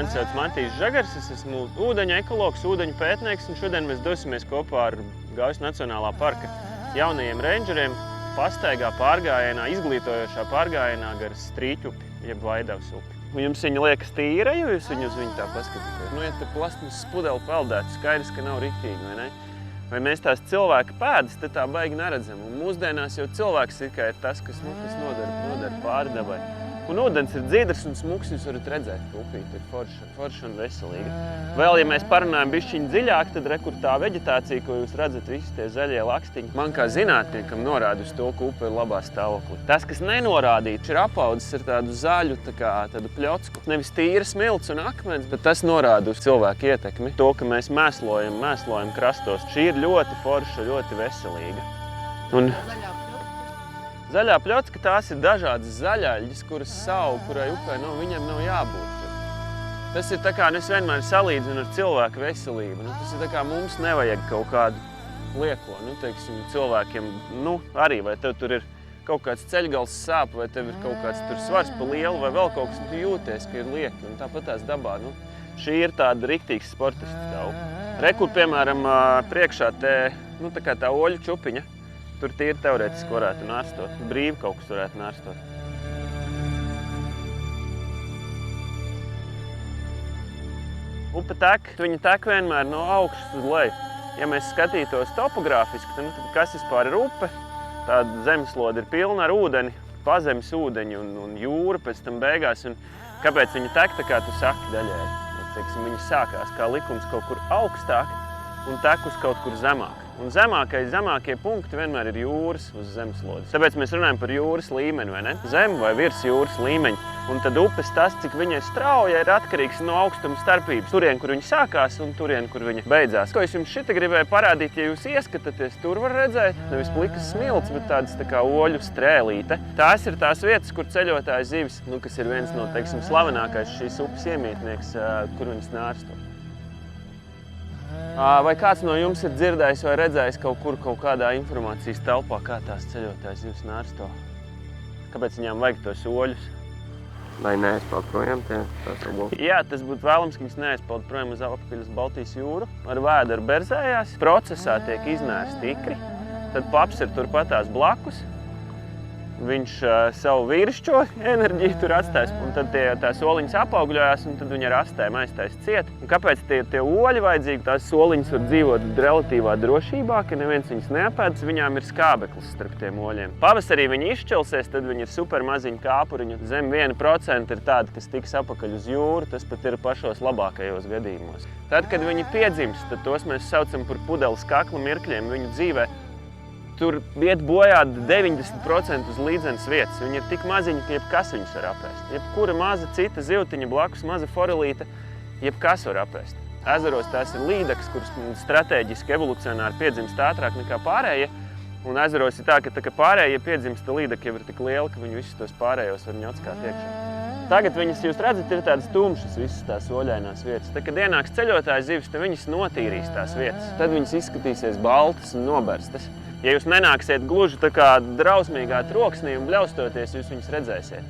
Mani sauc Matīs Žagars, es esmu ūdeņa ekologs, ūdeņu pētnieks, un šodien mēs dosimies kopā ar Gaujas Nacionālā parka jaunajiem reinģeriem pastaigā pārgājienā, izglītojošā pārgājienā gar Strīķupi, jeb Vaidavas upi. Jums viņa liekas tīra, ja jūs viņu uz viņu tā paskatāties? Nu, ja te plasmas pudeli peldētu, skaidrs, ka nav riktīgi, vai ne? Vai mēs tās cilvēka pēdas te tā baigi neredzam? Un mūsdienās jau cilvēks ir tas, kas nodara pāri dabai. Un ūdens ir dzidrs un smuks, jūs varat redzēt, ka upīte ir forša un veselīga. Vēl, ja mēs parunājam bišķiņu dziļāk, tad re, kur tā veģetācija, ko jūs redzat, visi tie zaļie lakstiņi, man kā zinātniekam norāda uz to, ka upe ir labā stāvoklī. Tas, kas nenorādīts, ir apaudzis ar tādu zaļu, tādu pļocku. Nevis tīra smilts un akmens, bet tas norāda uz cilvēku ietekmi. To, ka mēs mēslojam krastos. Šī ir ļoti forša, ļoti veselīga. Un zaļā pļocka, tās ir dažādas zaļaļģis, kuras savu, kurai upē viņam nav jābūt. Tas ir tā kā, es vienmēr salīdzinu ar cilvēku veselību. Tas ir tā kā mums nevajag kaut kādu lieko. Teiksim, cilvēkiem, arī vai tev tur ir kaut kāds ceļgals sāp, vai tev ir kaut kāds tur svars pa lielu, vai vēl kaut kas, tu jūties, ka ir lieki. Un tāpat tās dabā, šī ir tāda riktīgs sportists tā upe. Re, kur, piemēram, priekšā tā kā tā oļu čupiņa. Tur tīri teorētiski varētu nārstot, brīvi kaut kas varētu nārstot. Upe tek, viņa tek vienmēr no augšas uz leju. Ja mēs skatītos topogrāfiski, tad kas vispār ir upe? Tāda zemeslode ir pilna ar ūdeni, pazemes ūdeņi un jūra pēc tam beigās. Un kāpēc viņa tek, tā kā tu saki daļēji? Viņa sākās kā likums kaut kur augstāk un tek uz kaut kur zemāk. Un zemākie punkti vienmēr ir jūras uz zemeslodes. Tāpēc mēs runājam par jūras līmeni, vai ne? Zem vai virs jūras līmeņa. Un tad upes tas, cik viņa ir strauja, ir atkarīgs no augstuma starpības. Turien, kur viņa sākās un turien, kur viņa beidzās. Ko es jums šita gribēju parādīt, ja jūs ieskatāties, tur var redzēt nevis plikas smilts, bet tādas tā kā oļu strēlīte. Tās ir tās vietas, kur ceļotāja zivis, kas ir viens no, teiksim, slavenākais šīs upes iemītnieks, kur viņas nārsto. Vai kāds no jums ir dzirdējis vai redzējis kaut kādā informācijas telpā, kā tās ceļotājas zivs nārsto? Kāpēc viņām vajag tos oļus? Lai neaizpeld projām tās obolus? Jā, tas būtu vēlams, ka viņas neaizpeld projām uz apakaļ uz Baltijas jūru. Ar vēderu berzējās, procesā tiek iznērsti ikri, tad paps ir turpatās blakus. Viņš savu vīrišķo enerģiju tur atstājis, un tad tās soliņas apaugļojās, un tad viņi ar astēm aiztais ciet. Un kāpēc tie oļi vajadzīgi? Tās soliņas var dzīvot relatīvā drošībā, ka neviens viņas neapēdas, viņām ir skābeklis starp tiem oļiem. Pavasarī viņi izšķelsies, tad viņi ir super maziņi kāpuriņi. Zem 1% ir tādi, kas tiks apakaļ uz jūru, tas pat ir pašos labākajos gadījumos. Tad, kad viņi piedzimst, tad tos mēs saucam par pudeles kakla mirkļiem viņu dzīvē. Tur iet bojā 90% uz līdzenas vietas. Viņi ir tik maziņi, ka jebkas viņus var apēst. Jebkura maza cita zivtiņa blakus, maza forelīte, jebkas var apēst. Ezeros tās ir līdeks, kuras strateģiski evolucionāri piedzimst ātrāk nekā pārējie. Un ezeros ir tā, ka pārējie piedzimsta līdeki jau ir tik lieli, ka viņi visus tos pārējos var ņotskāt iekšā. Tagad viņas, jūs redzat, ir tādas tumšas visas tās oļainās vietas. Tad, kad ienāks ceļotāja zivis, tad viņas notīrīs tās vietas. Tad viņas izskatīsies baltas un noberstas. Ja jūs nenāksiet gluži tā kā drausmīgā troksnī un bļaustoties, jūs viņus redzēsiet.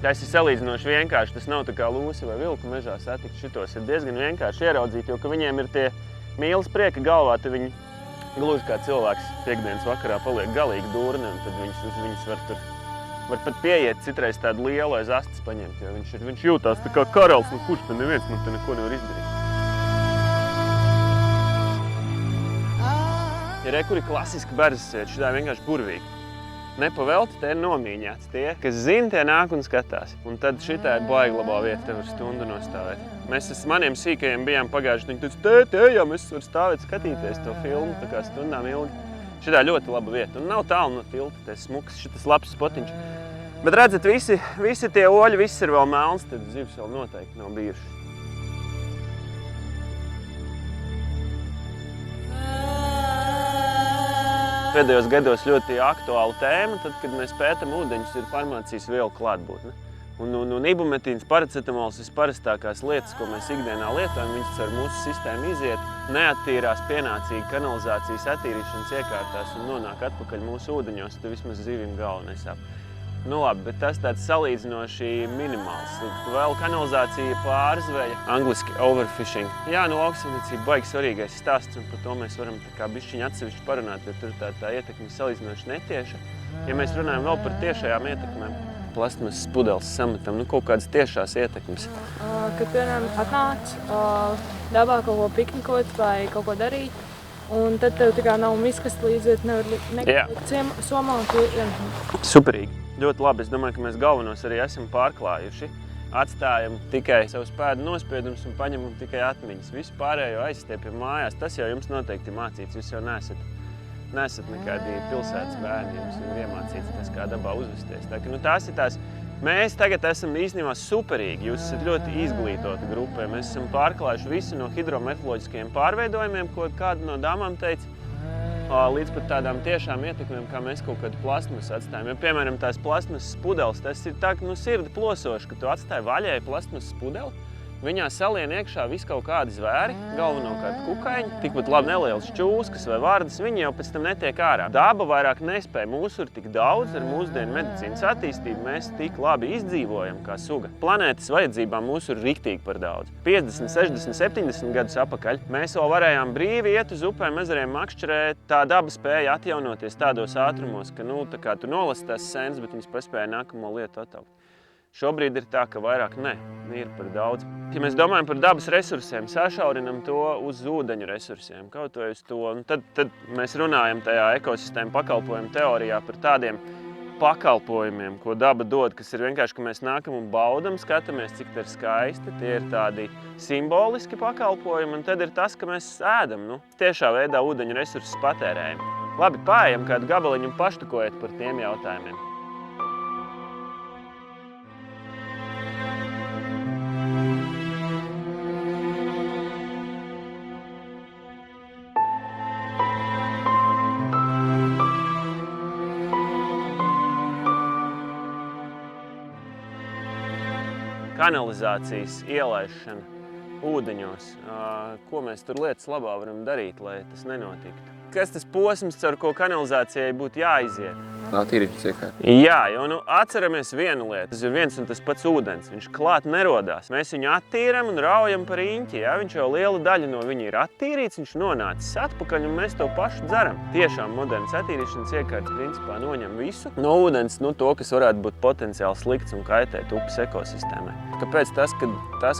Tas ir salīdzinoši vienkārši, tas nav tā kā lūsi vai vilku mežā satikt. Šitos ir diezgan vienkārši ieraudzīt, jo ka viņiem ir tie mīlas prieka galvā, tad viņi gluži kā cilvēks piekdienas vakarā paliek galīgi durni, un tad viņus var pat pieiet citreiz tādu lielu aiz astes paņemt, jo viņš jūtās tā kā karalis, kurš te neviens man te neko nevar izdarīt. Ja re, kur ir klasiski berzas vieta, šitā vienkārši burvīgi. Nepavelti, te ir nomīņāts. Tie, kas zina, tie nāk un skatās. Un tad šitā ir baigi labā vieta, te var stundu nostāvēt. Mēs maniem sīkajiem bijām pagājuši, viņi teica, jā, mēs varam stāvēt, skatīties to filmu, tā kā stundām ilgi. Šitā ļoti laba vieta. Un nav tālu no tilta, tas smuks, šitas labs spotiņš. Bet redzat, visi tie oļi, viss ir vēl melns, tad zivs vēl noteikti nav bijuši. Pēdējos gados ļoti aktuāla tēma, tad, kad mēs pētam ūdeņus, ir farmācijas vielu klātbūtne. Un ibumetīns, paracetamols ir parastākās lietas, ko mēs ikdienā lietojam, viņas ar mūsu sistēmu iziet, neattīrās pienācīgi kanalizācijas attīrīšanas iekārtās un nonāk atpakaļ mūsu ūdeņos, tad vismaz zivīm galva nesāp. Nu labi, bet tas tāds salīdzinoši minimāls. Vēl kanalizācija pārzveja, angliski overfishing. Jā, nu lauksaimniecība baigi svarīgais stāsts, un par to mēs varam tā kā bišķiņ atsevišķi parunāt, jo tur tā ietekme salīdzinoši netieša. Ja mēs runājam vēl par tiešajām ietekmēm, plastmasas pudeles sametam, nu kaut kādas tiešās ietekmes. Kad, piemēram, atnāc dabā kaut ko piknikot vai kaut ko darīt, un tad tev tā kā nav miskas līdzi, nevar neklikt somā, un tu... Superīgi. Ļoti labi. Es domāju, ka mēs galvenos arī esam pārklājuši. Atstājam tikai savus pēdu nospiedumus un paņemam tikai atmiņas. Visu pārējo aizstiepjam mājās. Tas jau jums noteikti mācīts. Jūs jau neesat nekādi pilsētas bērni. Jums ir iemācīts tas, kā dabā uzvesties. Tā, ka, tās ir tās. Mēs tagad esam īstenībā superīgi. Jūs esat ļoti izglītota grupa. Mēs esam pārklājuši visu no hidrometeoroloģiskajiem pārveidojumiem, ko kāda no dāmām teica, līdz pat tādām tiešām ietekmēm, kā mēs kaut kādu plastmasu atstājam. Ja, piemēram, tās plastmasas pudeles, tas ir tā, sirdi plosoši, ka tu atstāji vaļēju plastmasas pudeli, viņā salien iekšā visu kaut kādi zvēri, galvenokārt kukaiņi, tikpat labi nelielas čūskas vai vārdas, viņi jau pēc tam netiek ārā. Daba vairāk nespēja, mūsu ir tik daudz, ar mūsdienu medicīnas attīstību mēs tik labi izdzīvojam kā suga. Planētas vajadzībām mūsu ir riktīgi par daudz. 50, 60, 70 gadus apakaļ mēs vēl varējām brīvi iet uz upēm, ezeriem makšķerēt, tā daba spēja atjaunoties tādos ātrumos, ka tā kā tu nolasi tās senas, bet viņas paspēja nākamo lietu attaukt. Šobrīd ir tā, ka vairāk ir par daudz. Ja mēs domājam par dabas resursiem, sašaurinam to uz ūdeņu resursiem, kaut vai uz to, un tad mēs runājam tajā ekosistēmu pakalpojumu teorijā par tādiem pakalpojumiem, ko daba dod, kas ir vienkārši, ka mēs nākam un baudam, skatāmies, cik tā ir skaisti, tie ir tādi simboliski pakalpojumi, un tad ir tas, ka mēs ēdam, tiešā veidā ūdeņu resursus patērējam. Labi, paejam kādu gabaliņu un paštukojiet par tiem jautājumiem. Kanalizācijas ielaišana ūdeņos. Ko mēs tur lietas labā varam darīt, lai tas nenotiktu? Kas tas posms, caur ko kanalizācijai būtu jāiziet? Attīrīšanas iekārta. Jā, jo atceramies vienu lietu. Tas ir viens un tas pats ūdens. Viņš klāt nerodās. Mēs viņu attīram un raujam par īņķi. Ja? Viņš jau liela daļa no viņa ir attīrīts, viņš nonācis atpakaļ un mēs to pašu dzeram. Tiešām modernas attīrīšanas iekārtas principā noņem visu no ūdens, to, kas varētu būt potenciāli slikts un kaitēt upes ekosistēmai. Kāpēc tas,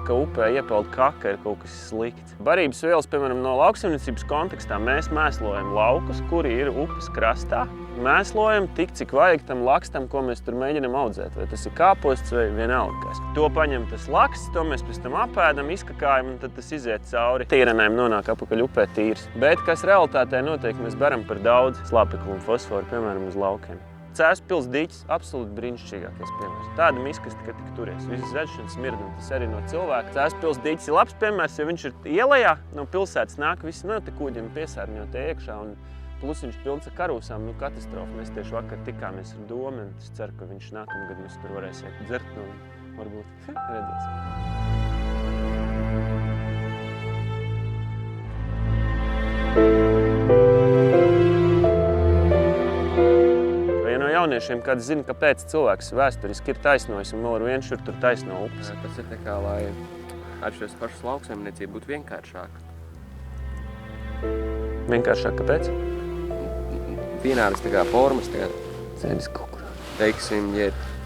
ka upē iepeld kaka, ir kaut kas slikts? Barības vielas, piemēram, no lauksaimniecības kontekstā mēs mēslojam laukus, kuri ir upes krastā. Mēslojam tik, cik vajag tam lakstam, ko mēs tur mēģinam audzēt. Vai tas ir kāposts vai vienalga kas. To paņem tas laksts, to mēs pēc tam apēdam, izkakājam un tad tas iziet cauri. Tīrenēm nonāk apakaļ upē tīrs. Bet kas realitātē notiek, mēs baram par daudz slāpeklu un fosforu, piemēram, uz laukiem. Cēspils diķis absolūti brīnišķīgākais piemērs. Tāda miskasta, ka tik turies. Viss zaļš un smird, un tas arī no cilvēka. Cēspils diķis ir labs piemērs, jo viņš ir ielejā, no pilsētas nāk visi kūģiem piesārņotie iekšā. Plus viņš pilns ar karūsām, katastrofa. Mēs tieši vakar tikāmies ar Domu, un es ceru, ka viņš nākamgad mums tur varēs iet dzert no viņa. Varbūt redzēsim. Vai no jauniešiem kāds zina, kāpēc cilvēks vēsturiski ir taisnojis un vēl ar vienu šur tur taisno upes? Tas ir tā kā, lai ar šos pašus lauksaimniecību būtu vienkāršāk. Vienkāršāk kāpēc? Vienādas tā kā formas, tā kā Sēdis kaut kur. Teiksim, ja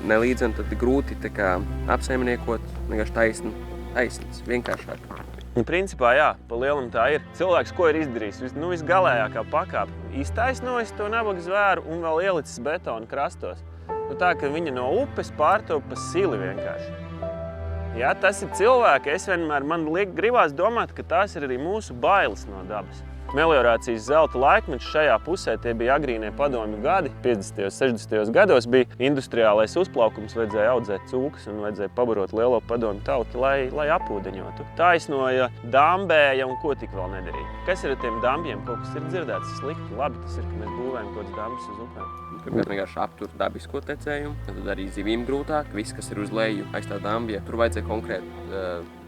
nelīdzam, tad grūti tā kā apsaimniekot, vienkārši taisnas, vienkāršāk. Principā, jā, pa lielam tā ir. Cilvēks, ko ir izdarījis? Visgalējākā pakāpe. Iztaisnojis to nabaga zvēru un vēl ielicis betonu krastos. Tā, ka viņa no upes pārtop pa sili vienkārši. Jā, tas ir cilvēki. Man gribās domāt, ka tās ir arī mūsu bailes no dabas. Meliorācijas zelta laikmets šajā pusē, tie bija agrīnie padomju gadi, 50. un 60. gados bija industriālais uzplaukums, vajadzēja audzēt cūkas un vajadzēja pabarot lielo padomju tautu, lai apūdeņotu. Taisnoja, dambēja un ko tik vēl nedarīja. Kas ir ar tiem dambiem? Kaut kas ir dzirdēts slikti, labi tas ir, ka mēs būvējam kaut kāds dambus uz upēm. Pirmkārt vienkārši aptur dabisko tecējumu, tad arī zivīm grūtāk, viss, kas ir uz leju aiz tā dambja. Tur vajadzēja konkrēti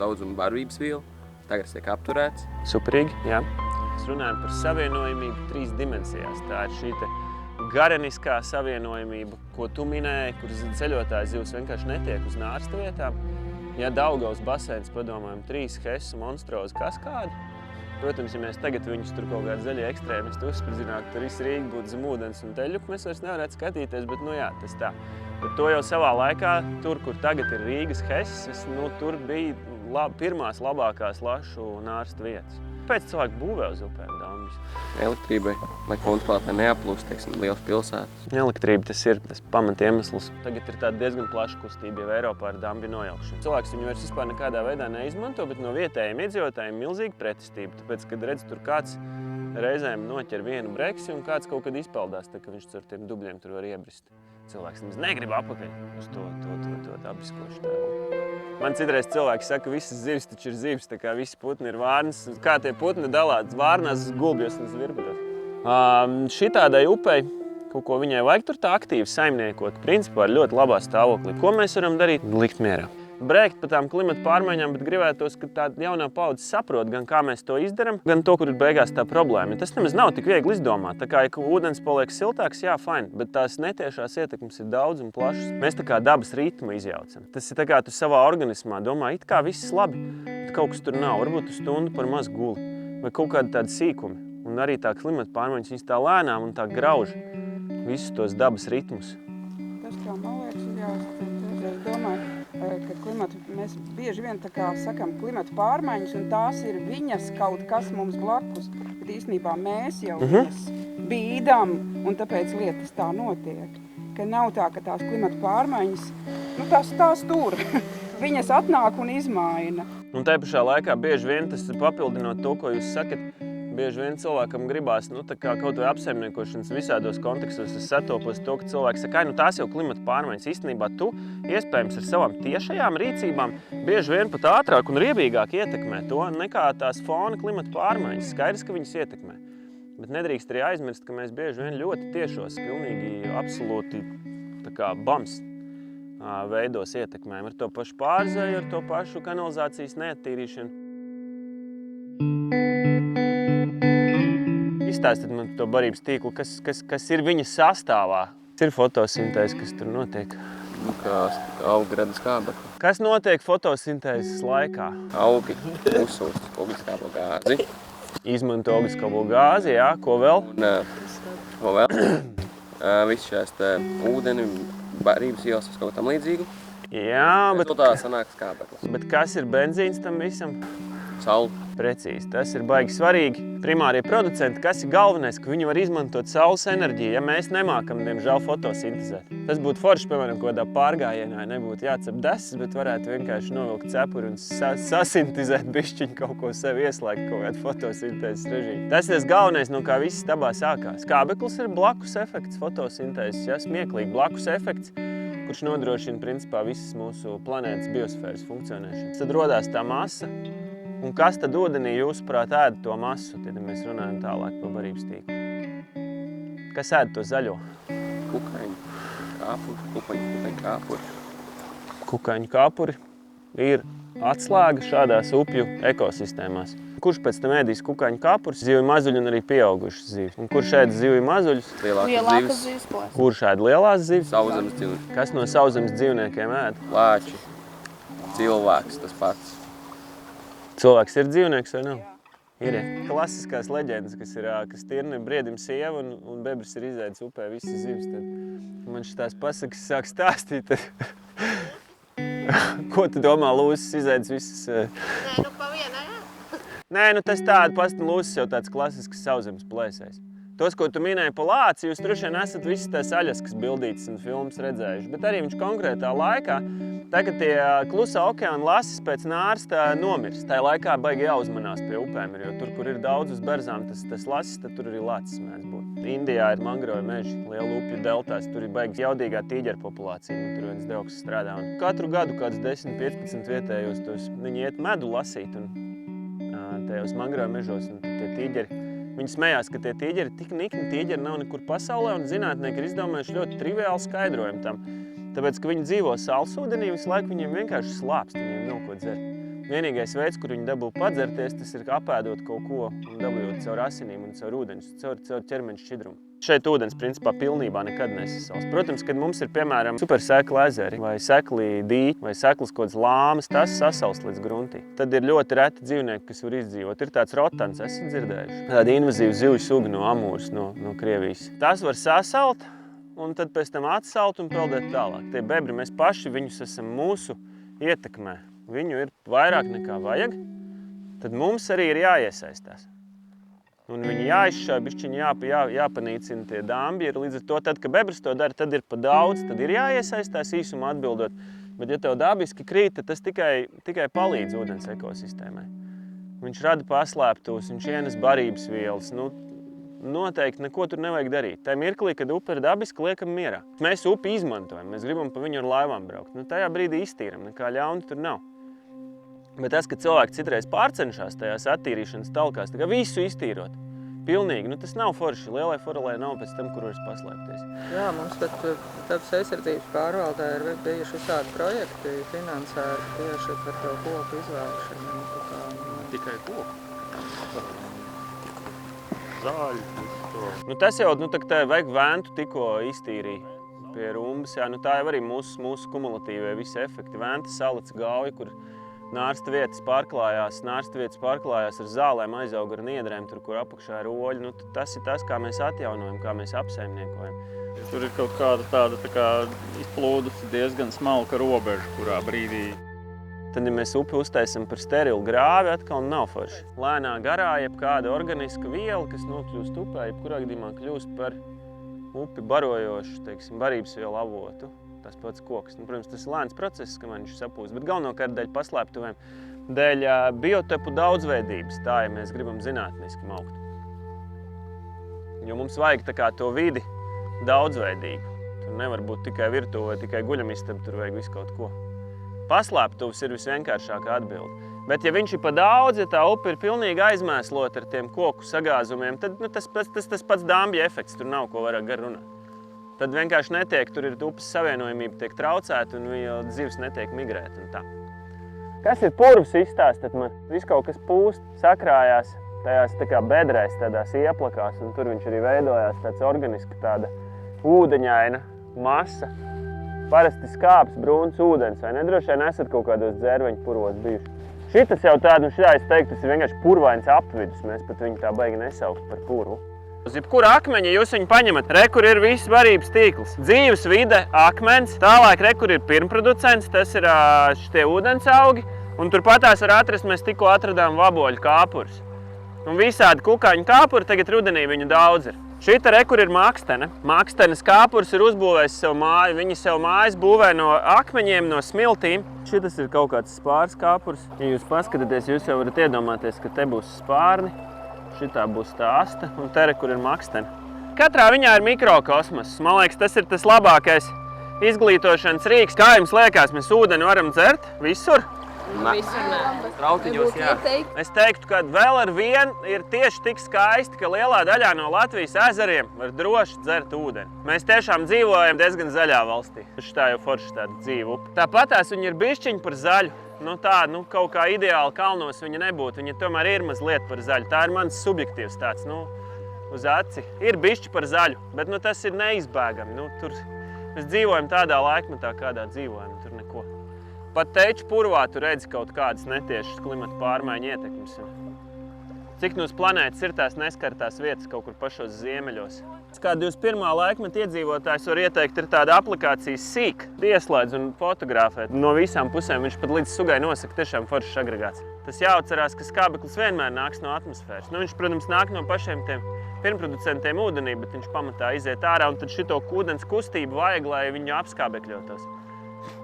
daudzumu barības vielu, tagad tiek apturēts. Superīgi, jā. Mēs runājam par savienojumību 3 dimensijās. Tā ir šī gareniskā savienojamība, ko tu minēji, kur ceļotāju zivs vienkārši netiek uz nārsta vietām. Ja Daugavas baseins, padomājam, 3 hesu monstrozu kaskādi, protams, ja mēs tagad viņus tur kaut kādi zaļie ekstrēmisti uzspridzinātu, tur viss Rīga būtu zem ūdens un teļuku, mēs vairs nevarētu skatīties, bet nu jā, tas tā. Bet to jau savā laikā, tur, kur tagad ir Rīgas heses, nu, tur bija pirmās labākās lašu nārsta vietas. Pēc cilvēku būvē uz upēm dambis. Elektrībai, lai kontrplātē neaplūst, teiksim, liels pilsētas. Elektrība tas ir tas pamatiemesls. Tagad ir tāda diezgan plaša kustība jau Eiropā ar dambi nojaukšanu. Cilvēks viņu vairs vispār nekādā veidā neizmanto, bet no vietējiem iedzīvotājiem milzīga pretestība. Tāpēc, kad redz tur kāds reizēm noķer vienu breksi un kāds kaut kad izpeldās, tā, ka viņš ar tiem dubļiem tur var iebrist. Cilvēks nemaz negrib apakaļ uz to dabiskošu. Man citreiz cilvēki saka, ka visas zivs taču ir zivs, tā kā visi putni ir vārnas. Kā tie putni dalāts vārnās, gulbjos un zvirbuļos. Šitādai upei, kaut ko viņai vajag tur tā aktīvi saimniekot, principā ir ļoti labā stāvoklī. Ko mēs varam darīt? Likt mierā. Brēkt par tām klimata pārmaiņām, bet gribētos, ka tā jaunā paudze saprot gan kā mēs to izdaram, gan to, kur ir beigās tā problēma. Tas nemaz nav tik viegli izdomāt. Tā kā, ja ūdens paliek siltāks, jā, fine, bet tās netiešās ietekmes ir daudz un plašas. Mēs tā kā dabas ritmu izjaucam. Tas ir tā kā tu savā organismā domā, it kā viss labi, bet kaut kas tur nav. Varbūt tu stundu par maz guli vai kaut kādi tādi sīkumi. Un arī tā klimata pārmaiņas, viņas tā lēnām un tā grauž visus tos dabas ritmus. Tas, kā man liekas, ir jāsaka, es domāju, ka mēs bieži vien tā kā sakam klimata pārmaiņas, un tās ir viņas kaut kas mums blakus, bet īstenībā mēs jau viņas bīdam, un tāpēc lietas tā notiek. Ka nav tā, ka tās klimata pārmaiņas, nu tās tur, viņas atnāk un izmaina. Un tai pašā laikā bieži vien tas papildinot to, ko jūs sakat, bieži vien cilvēkam gribās, nu, tā kā kaut vai apsaimniekošanas visādos kontekstos, es satopos to, ka cilvēks saka, nu, tās jau klimata pārmaiņas. Īstenībā tu, iespējams, ar savām tiešajām rīcībām bieži vien pat ātrāk un riebīgāk ietekmē to, nekā tās fona klimata pārmaiņas. Skaidrs, ka viņas ietekmē. Bet nedrīkst arī aizmirst, ka mēs bieži vien ļoti tiešos, pilnīgi absolūti tā kā bams veidos ietekmējam ar to pašu pārzeju, ar to pašu kanalizācijas neattīrīšanu. Izstāstiet man to barības tīklu, kas ir viņa sastāvā. Tas ir fotosintēze, kas tur notiek. Nu, kā augi rada skābekli. Kas notiek fotosintēzes laikā? Augi uzsūst ogliskābo gāzi. Izmanto ogliskābo gāzi, jā, ko vēl? Un ko vēl? Viss šās ūdeni, barības ielas uz kaut tam līdzīgu. Jā, bet... Tā sanāk skābeklis. Bet kas ir benzīns tam visam? Saule. Precīzi. Tas ir baigi svarīgi. Primārie producenti, kas ir galvenais, ka viņi var izmantot saules enerģiju, ja mēs nemākam, diemžēl, fotosintezēt. Tas būtu forši, piemēram, kaut kādā pārgājienā, nebūtu jācep deses, bet varētu vienkārši novilkt cepuri un sasintezēt bišķiņu kaut ko sev ieslēgt, kaut kādu fotosintēzes režīmu. Tas ir galvenais, no kā viss dabā sākās. Skābeklis ir blakus efekts fotosintēzes, ja, smieklīgi blakus efekts, kurš nodrošina, principā, visas mūsu planētas biosfēras funkcionēšanu. Tad rodās tā masa. Un kas tad ūdenī, jūsuprāt, ēd to masu, tad mēs runājam tālāk par barības tīklu? Kas ēd to zaļo? Kukaiņu kāpuri. Kukaiņu kāpuri ir atslēga šādās upju ekosistēmās. Kurš pēc tam ēdīs kukaiņu kāpurus? Zivju mazuļi un arī pieaugušas zivis. Un kurš ēd zivju mazuļus? Lielākas zivis. Kurš ēd lielās zivis? Sauszemes dzīvnieki. Kas no sauszemes dzīvniekiem ēd? Lāči. Cilvēks tas pats. Cilvēks ir dzīvnieks vai nav? Ir. Klasiskās leģendas, kas tirni briedim sieva un bebris ir izēdis upē visas zivis. Tad man šitās pasakas sāk stāstīt. Ko tu domā, lūsis izēdis visas? Nē, nu pa vienai, jā. Nē, nu tas tāda pasta lūsis jau tāds klasisks sauszemes plēsējs. Tos, ko tu minēji pa lāci, jūs droši vien esat visas tās aļaskas bildītas un filmas redzējuši. Bet arī viņš konkrētā laikā, tā, kad tie klusā okeāna lasis pēc nārsta nomirst, tajā laikā baigi jāuzmanās pie upēm, jo tur, kur ir daudz uz berzām tas lasis, tad tur arī lācis mēdz būt. Indijā ir mangrovi meži, liela upju deltās, tur ir baigi jaudīgā tīģeru populācija, un tur viens draugs strādā. Un katru gadu kāds 10-15 vietējos tos, viņi iet medu lasīt un tajos mangrovi mežos, un tie tīģeri. Viņi smējās, ka tie tīģeri tik nikni tīģeri nav nekur pasaulē, un zinātnieki ir izdomājuši ļoti triviālu skaidrojumu tam. Tāpēc, ka viņi dzīvo saulesūdenī, visu laiku viņiem vienkārši slāpst, viņiem nav ko dzert. Vienīgais veids, kur viņi dabū padzerties, tas ir apēdot kaut ko un dabūjot caur asinīm un caur ūdeņus, caur ķermeņa šķidrumu. Šeit ūdens principā pilnībā nekad nesasals. Protams, kad mums ir, piemēram, supersekli ezeri vai sekli dīķi vai seklas kaut kādas lāmas, tas sasals līdz gruntī. Tad ir ļoti reti dzīvnieki, kas var izdzīvot. Ir tāds rotans, esat dzirdējuši. Tāda invazīva zivju suga no Amūras, no Krievijas. Tas var sasalt un tad pēc tam atsalt un peldēt tālāk. Tie bebri, mēs paši viņus esam mūsu ietekmē. Viņu ir vairāk nekā vajag, tad mums arī ir jāiesaistās. Un viņi jāizšauj, bišķiņi jāpanīcina tie dambji. Līdz ar to, tad, kad bebris to dara, tad ir pa daudz, tad ir jāiesaistās īsumā atbildot. Bet, ja tev dabiski krīt, tad tas tikai palīdz ūdens ekosistēmai. Viņš rada paslēptuvus, viņš ienes barības vielas. Nu, noteikti neko tur nevajag darīt. Tā mirklī, kad upe ir dabiski, liekam mierā. Mēs upi izmantojam, mēs gribam pa viņu ar laivām braukt. Nu, tajā brīdī iztīram, nekā ļauna tur nav. Bet tas, ka cilvēki citreiz pārcenšās tajās attīrīšanas talkās, tā kā visu iztīrot, pilnīgi, nu tas nav forši. Lielai forelē nav pēc tam, kur varas paslēpties. Jā, mums pat dabas aizsardzības pārvaldē ir bijuši visādi projekti finansēti tieši par to koku izvēršanu. Tikai koku? Zāļu. Nu tas jau, tā vajag ventu tikko iztīrīja pie rumbas. Jā, nu tā jau arī mūsu kumulatīvie visi efekti. Venta salats gauja, kur nārsta vietas pārklājās ar zālēm, aizauga ar niedrēm, tur, kur apakšā ir oļi. Nu, tas ir tas, kā mēs atjaunojam, kā mēs apsaimniekojam. Tur ir kaut kāda tāda tā kā izplūdusi diezgan smalka robeža, kurā brīdī. Tad, ja mēs upi uztaisam par sterilu grāvi, atkal nav forši. Lēnā garā jebkāda organiska viela, kas nokļūst upē, jebkurā gadījumā kļūst par upi barojošu, teiksim, barības vielu avotu. Tas pats koks. Nu, protams, tas ir lēns process, kamēr viņš sapūst, bet galvenokārt dēļ paslēptuvēm, dēļ biotopu daudzveidības, tā, ja mēs gribam zinātniski maukt. Jo mums vajag tā kā to vidi daudzveidīgu. Tur nevar būt tikai virtuve vai tikai guļamistaba, tur vajag visu kaut ko. Paslēptuvs ir visvienkāršākā atbilde. Bet, ja viņš ir pa daudz, ja tā upe ir pilnīgi aizmēslota ar tiem koku sagāzumiem, tad tas pats dambja efekts, tur nav ko vairāk gar runāt. Tad vienkārši netiek, tur ir upes savienojumība, tiek traucēta un zivs netiek migrēt un tā. Kas ir purvs izstāstat man? Viss kaut kas pūst, sakrājās tajās tā kā bedrēs, tādās ieplakās, un tur viņš arī veidojās tāds organiski tāda ūdeņaina masa. Parasti skāps, brūns ūdens, vai ne? Droši vien esat kaut kādos dzērveņu purvos bijuši. Šitas jau tāda, un šitā es teiktu, tas ir vienkārši purvains apvidus, mēs pat viņu tā baigi nesaukt par purvu. Uz jebkura akmeņa jūs viņu paņemat, re, kur ir viss barības tīkls. Dzīves vide, akmens, tālāk, re, kur ir pirmproducents, tas ir šitie ūdensaugi, un turpatās var atrast, mēs tikko atradām vaboļu kāpurus. Un visādi kukaiņu kāpuri, tagad rudenī viņu daudz ir. Šita, re, kur ir makstene. Makstenes kāpurs ir uzbūvējis sev māju, viņi sev mājas būvē no akmeņiem, no smiltīm. Šitas ir kaut kāds spārs kāpurs. Ja jūs paskatāties, jūs jau varat iedomāties, ka te būs spārni. Šitā būs tā asta, un te, kur ir makstene. Katrā viņā ir mikrokosmos. Man liekas, tas ir tas labākais izglītošanas rīks. Kā jums liekas, mēs ūdeni varam dzert visur? Visur nē. Trautiņos, jā. Es teiktu, ka vēl ar vienu ir tieši tik skaisti, ka lielā daļā no Latvijas ezeriem var droši dzert ūdeni. Mēs tiešām dzīvojam diezgan zaļā valstī. Šitā jau forši tāda dzīva upe. Tāpatās viņi ir bišķiņi par zaļu. Kaut kā ideāli kalnos viņa nebūtu. Viņa tomēr ir mazliet par zaļu. Tā ir mans subjektīvs tāds, uz aci. Ir bišķi par zaļu, bet tas ir neizbēgami. Mēs dzīvojam tādā laikmetā, kādā dzīvojam, tur neko. Pat teču purvā tu redzi kaut kādas netiešas klimata pārmaiņu ietekmes. Cik uz planētas ir tās neskartās vietas kaut kur pašos ziemeļos. Kā 21. laikmeta iedzīvotājs var ieteikt, ir tāda aplikācija Seek. Ieslēdz un fotografē. No visām pusēm viņš pat līdz sugai nosaka tiešām foršs agregāts. Tas jāatcerās, ka skābeklis vienmēr nāks no atmosfēras. Viņš, protams, nāk no pašiem tiem pirmproducentiem ūdenī, bet viņš pamatā iziet ārā, un tad šito ūdens kustību vajag, lai viņu apskābekļotos.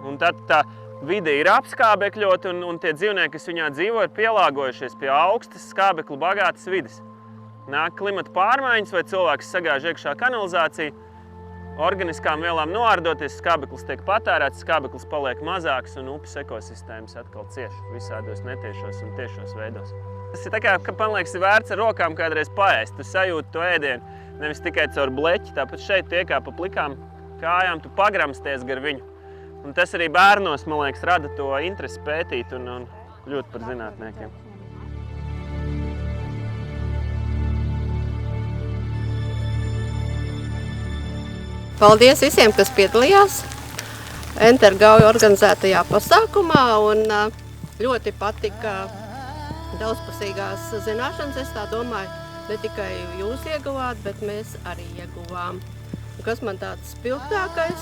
Un tad tā vide ir apskābekļota, un tie dzīvnieki, kas viņā dzīvo, ir pielāgojušies pie augstas skābekļu bagātas vides. Nāk klimata pārmaiņas vai cilvēks sagāž iekšā kanalizāciju, organiskām vielām noārdoties, skābeklis tiek patērēts, skābeklis paliek mazāks un upes ekosistēmas atkal cieš visādos netiešos un tiešos veidos. Tas ir tā kā, ka, man liekas, ir vērts ar rokām kādreiz paēst. Tu sajūti to ēdienu, nevis tikai caur bleķi, tāpat šeit tiekā pa plikām kājām, tu pagramsties gar viņu. Un tas arī bērnos, man liekas, rada to interesi pētīt un kļūt par zinātniekiem. Paldies visiem, kas piedalījās Entergauja organizētajā pasākumā un ļoti patika daudzpusīgās zināšanas. Es tā domāju, ne tikai jūs ieguvāt, bet mēs arī ieguvām. Un kas man tāds spilgtākais?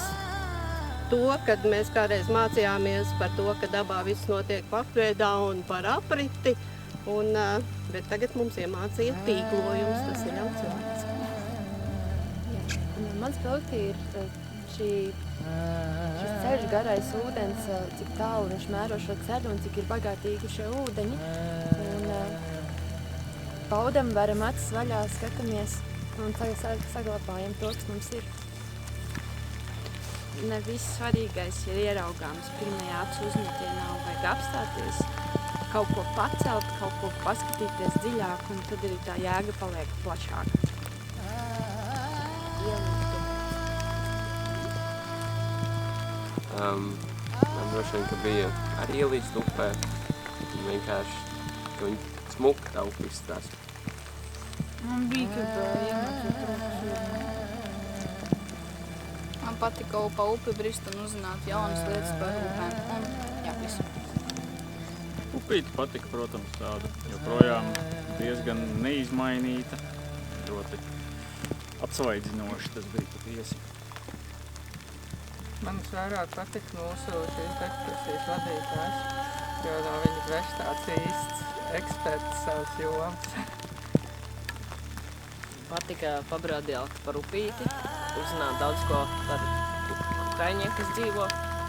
To, kad mēs kādreiz mācījāmies par to, ka dabā viss notiek pakveidā un par apriti, bet tagad mums iemācīja tīklojums, tas ir ļauts vārds. Mans produkti ir šis ceļš, garais ūdens, cik tālu viņš mēro šo ceļu un cik ir bagātīgi šie ūdeņi. Un baudam, varam acis vaļā, skatāmies un saglabājam to, kas mums ir. Ne viss svarīgais ir ieraugāms pirmajā acu uzmetienā un vajag apstāties, kaut ko pacelt, kaut ko paskatīties dziļāk un tad arī tā jēga paliek plašāka. Man droši vien, ka bija arī ielīdz upē, un vienkārši, ka viņi smuki tā upi izstrās. Man bija, kad iemācīju trūks. Man patika pa upi brist un uzzināt jaunas lietas par upēm. Un jā, visu. Upīte patika, protams, tāda joprojām diezgan neizmainīta. Ļoti atsvaidzinoši tas bija patiesi. Man visvairāk patika mūsu šīs ekskursijas vadītājs, jo no viņa veš tāds īsts eksperts savas jomas. Patika pabrādījāt par upīti, uzzināt daudz ko par kaiņiem, kas dzīvo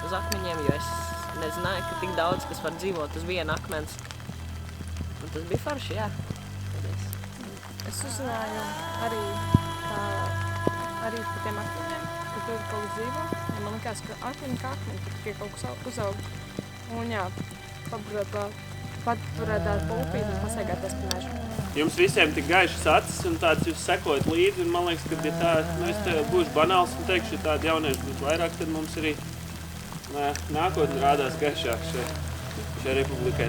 uz akmeņiem, jo es nezināju, ka tik daudz, kas var dzīvot uz viena akmens. Un tas bija forši, jā. Paldies. Es uzzināju arī par tiem akmeņiem, ka tur kaut kas dzīvo. Man likās, ka akmeņi kā akmeņi, ka tikai kaut kas uzaug. Un jā, paturēt pa upīti un pastaigāties pa mežu. Jums visiem tik gaišas acis un tāds jūs sekojat līdzi, un man liekas, ka ja tā, es te būšu banāls un teikšu, ja tādi jaunieši būs vairāk, tad mums arī nākotnē rādās gaišāk šai republikai.